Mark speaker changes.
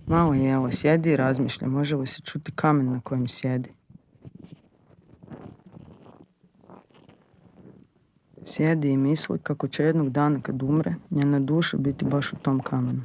Speaker 1: Malo je, evo, sjedi i razmišlja, može li se čuti kamen na kojem sjedi. Sjedi i misli kako će jednog dana kad umre njena duša biti baš u tom kamenu.